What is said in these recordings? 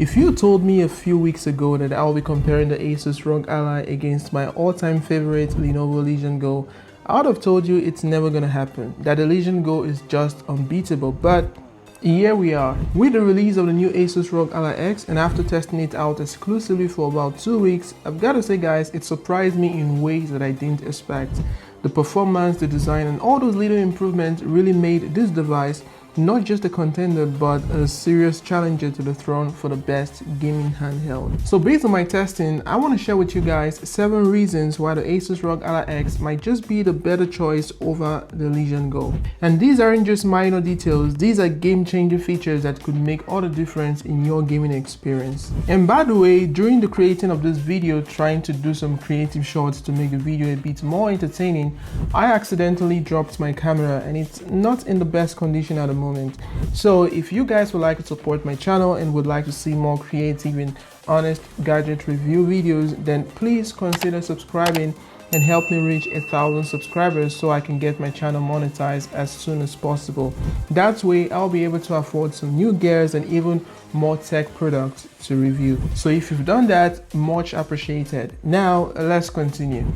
If you told me a few weeks ago that I'll be comparing the Asus ROG Ally against my all-time favorite Lenovo Legion GO, I would have told you it's never gonna happen, that the Legion GO is just unbeatable, but here we are. With the release of the new Asus ROG Ally X and after testing it out exclusively for about 2 weeks, I've got to say guys, it surprised me in ways that I didn't expect. The performance, the design and all those little improvements really made this device not just a contender but a serious challenger to the throne for the best gaming handheld. So based on my testing, I want to share with you guys 7 reasons why the Asus ROG Ally X might just be the better choice over the Legion GO. And these aren't just minor details, these are game-changing features that could make all the difference in your gaming experience. And by the way, during the creating of this video, trying to do some creative shots to make the video a bit more entertaining, I accidentally dropped my camera and it's not in the best condition at the moment. So if you guys would like to support my channel and would like to see more creative and honest gadget review videos, then please consider subscribing and help me reach 1,000 subscribers so I can get my channel monetized as soon as possible. That way I'll be able to afford some new gears and even more tech products to review. So if you've done that, much appreciated. Now let's continue.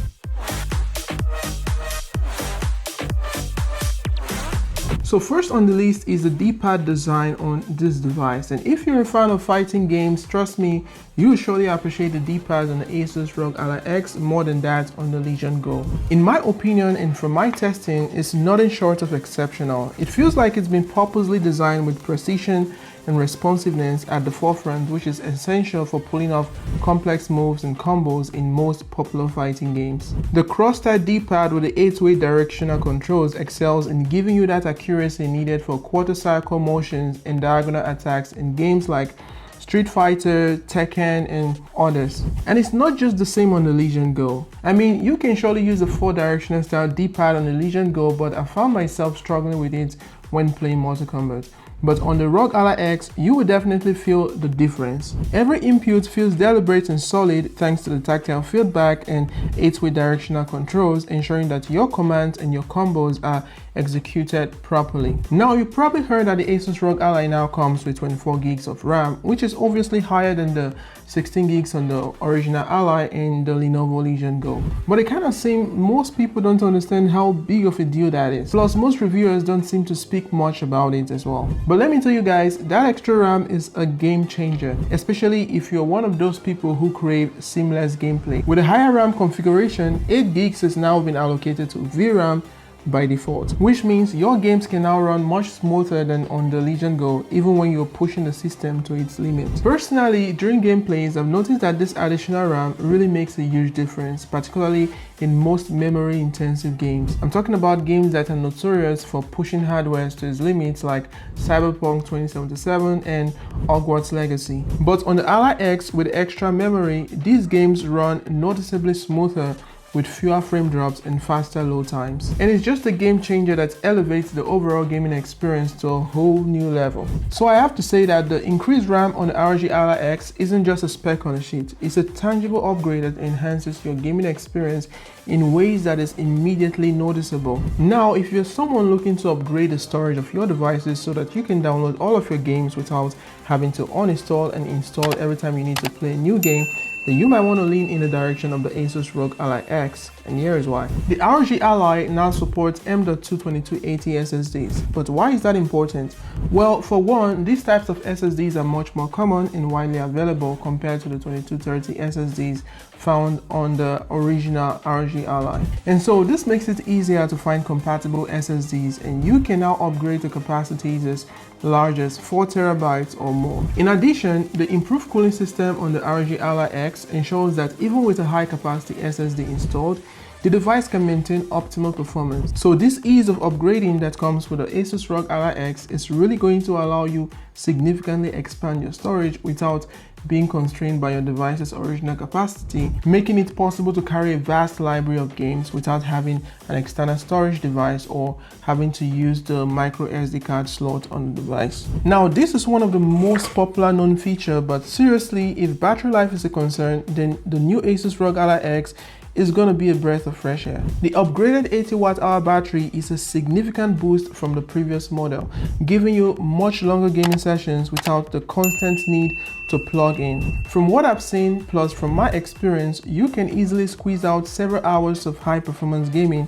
So first on the list is the D-pad design on this device, and if you're a fan of fighting games, trust me, you will surely appreciate the D-pads on the Asus ROG Ally X more than that on the Legion GO. In my opinion and from my testing, it's nothing short of exceptional. It feels like it's been purposely designed with precision and responsiveness at the forefront, which is essential for pulling off complex moves and combos in most popular fighting games. The cross-type D-pad with the 8-way directional controls excels in giving you that accuracy needed for quarter-circle motions and diagonal attacks in games like Street Fighter, Tekken and others. And it's not just the same on the Legion GO. I mean, you can surely use a 4-directional style D-pad on the Legion GO, but I found myself struggling with it when playing Mortal Kombat. But on the ROG Ally X, you will definitely feel the difference. Every input feels deliberate and solid thanks to the tactile feedback and 8-way directional controls, ensuring that your commands and your combos are executed properly. Now, you probably heard that the Asus ROG Ally now comes with 24 gigs of RAM, which is obviously higher than the 16 gigs on the original Ally and the Lenovo Legion GO. But it kind of seems most people don't understand how big of a deal that is. Plus, most reviewers don't seem to speak much about it as well. But let me tell you guys, that extra RAM is a game changer, especially if you're one of those people who crave seamless gameplay. With a higher RAM configuration, 8 gigs has now been allocated to VRAM by default, which means your games can now run much smoother than on the Legion GO, even when you're pushing the system to its limits. Personally, during gameplays, I've noticed that this additional RAM really makes a huge difference, particularly in most memory intensive games. I'm talking about games that are notorious for pushing hardware to its limits like Cyberpunk 2077 and Hogwarts Legacy. But on the Ally X with extra memory, these games run noticeably smoother with fewer frame drops and faster load times. And it's just a game changer that elevates the overall gaming experience to a whole new level. So I have to say that the increased RAM on the ROG Ally X isn't just a spec on a sheet, it's a tangible upgrade that enhances your gaming experience in ways that is immediately noticeable. Now, if you're someone looking to upgrade the storage of your devices so that you can download all of your games without having to uninstall and install every time you need to play a new game, then you might want to lean in the direction of the Asus ROG Ally X, and here is why. The ROG Ally now supports M.22280 SSDs, but why is that important? Well, for one, these types of SSDs are much more common and widely available compared to the 2230 SSDs found on the original ROG Ally. And so this makes it easier to find compatible SSDs, and you can now upgrade to capacities as large as 4 terabytes or more. In addition, the improved cooling system on the ROG Ally X ensures that even with a high capacity SSD installed, the device can maintain optimal performance. So this ease of upgrading that comes with the Asus ROG Ally X is really going to allow you significantly expand your storage without being constrained by your device's original capacity, making it possible to carry a vast library of games without having an external storage device or having to use the micro SD card slot on the device. Now, this is one of the most popular known features, but seriously, if battery life is a concern, then the new Asus ROG Ally X is going to be a breath of fresh air. The upgraded 80 watt-hour battery is a significant boost from the previous model, giving you much longer gaming sessions without the constant need to plug in. From what I've seen, plus from my experience, you can easily squeeze out several hours of high-performance gaming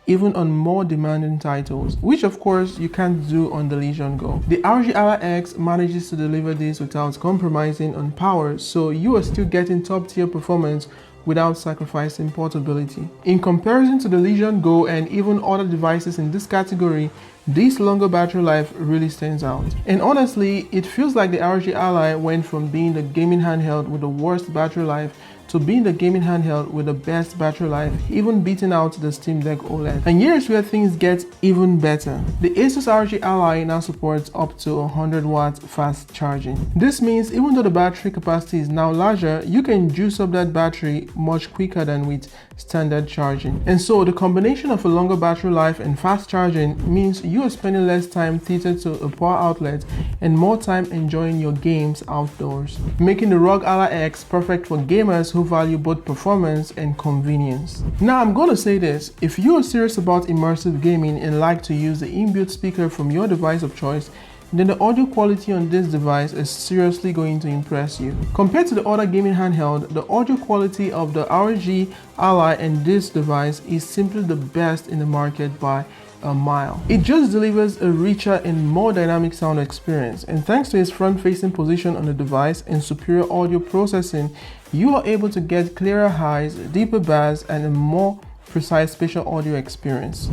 even on more demanding titles, which of course you can't do on the Legion GO. The ROG Ally X manages to deliver this without compromising on power, so you are still getting top-tier performance without sacrificing portability. In comparison to the Legion GO and even other devices in this category, this longer battery life really stands out. And honestly, it feels like the ROG Ally went from being the gaming handheld with the worst battery life to being the gaming handheld with the best battery life, even beating out the Steam Deck OLED. And here's where things get even better. The Asus ROG Ally now supports up to 100 watt fast charging. This means even though the battery capacity is now larger, you can juice up that battery much quicker than with standard charging. And so the combination of a longer battery life and fast charging means you are spending less time tethered to a power outlet and more time enjoying your games outdoors, making the ROG Ally X perfect for gamers who value both performance and convenience. Now I'm gonna say this, if you are serious about immersive gaming and like to use the inbuilt speaker from your device of choice, then the audio quality on this device is seriously going to impress you. Compared to the other gaming handheld, the audio quality of the ROG Ally and this device is simply the best in the market by a mile. It just delivers a richer and more dynamic sound experience, and thanks to its front-facing position on the device and superior audio processing, you are able to get clearer highs, deeper bass, and a more precise spatial audio experience.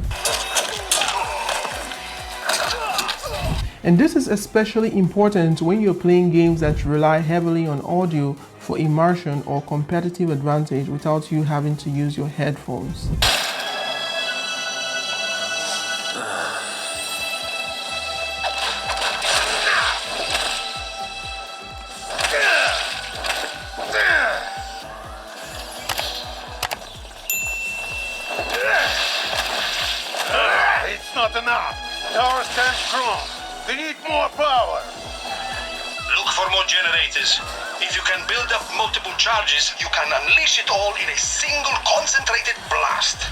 And this is especially important when you're playing games that rely heavily on audio for immersion or competitive advantage without you having to use your headphones. It's not enough. Tower stands strong. We need more power. Look for more generators. If you can build up multiple charges, you can unleash it all in a single concentrated blast.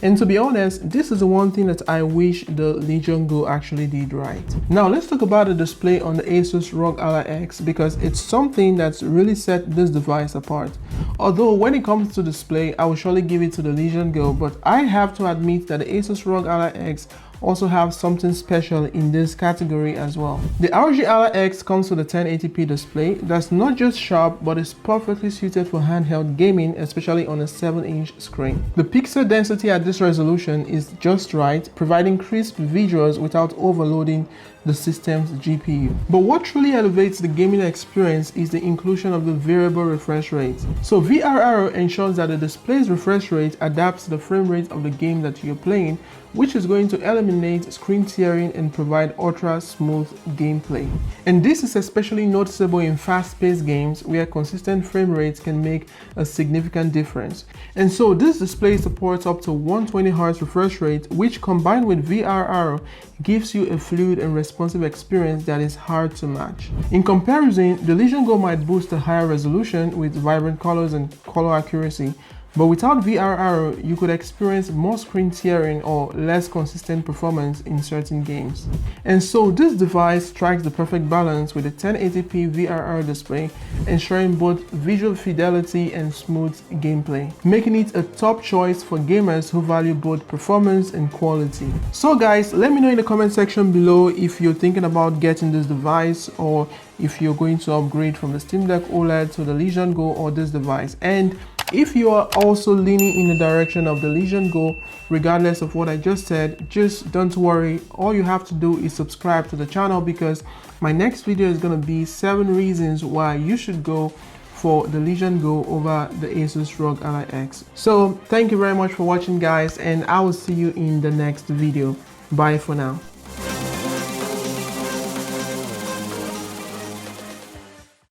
And to be honest, this is the one thing that I wish the Legion GO actually did right. Now let's talk about the display on the Asus ROG Ally X, because it's something that's really set this device apart. Although when it comes to display, I will surely give it to the Legion GO, but I have to admit that the Asus ROG Ally X also have something special in this category as well. The ROG Ally X comes with a 1080p display that's not just sharp but is perfectly suited for handheld gaming, especially on a 7-inch screen. The pixel density at this resolution is just right, providing crisp visuals without overloading the system's GPU. But what truly elevates the gaming experience is the inclusion of the variable refresh rate. So VRR ensures that the display's refresh rate adapts to the frame rate of the game that you're playing, which is going to eliminate screen tearing and provide ultra smooth gameplay. And this is especially noticeable in fast-paced games where consistent frame rates can make a significant difference. And so this display supports up to 120Hz refresh rate, which combined with VRR gives you a fluid and responsive experience that is hard to match. In comparison, the Legion GO might boast a higher resolution with vibrant colors and color accuracy, but without VRR, you could experience more screen tearing or less consistent performance in certain games. And so this device strikes the perfect balance with a 1080p VRR display, ensuring both visual fidelity and smooth gameplay, making it a top choice for gamers who value both performance and quality. So guys, let me know in the comment section below if you're thinking about getting this device, or if you're going to upgrade from the Steam Deck OLED to the Legion GO or this device. And if you are also leaning in the direction of the Legion GO, regardless of what I just said, just don't worry. All you have to do is subscribe to the channel, because my next video is going to be 7 reasons why you should go for the Legion GO over the Asus ROG Ally X. So thank you very much for watching guys, and I will see you in the next video. Bye for now.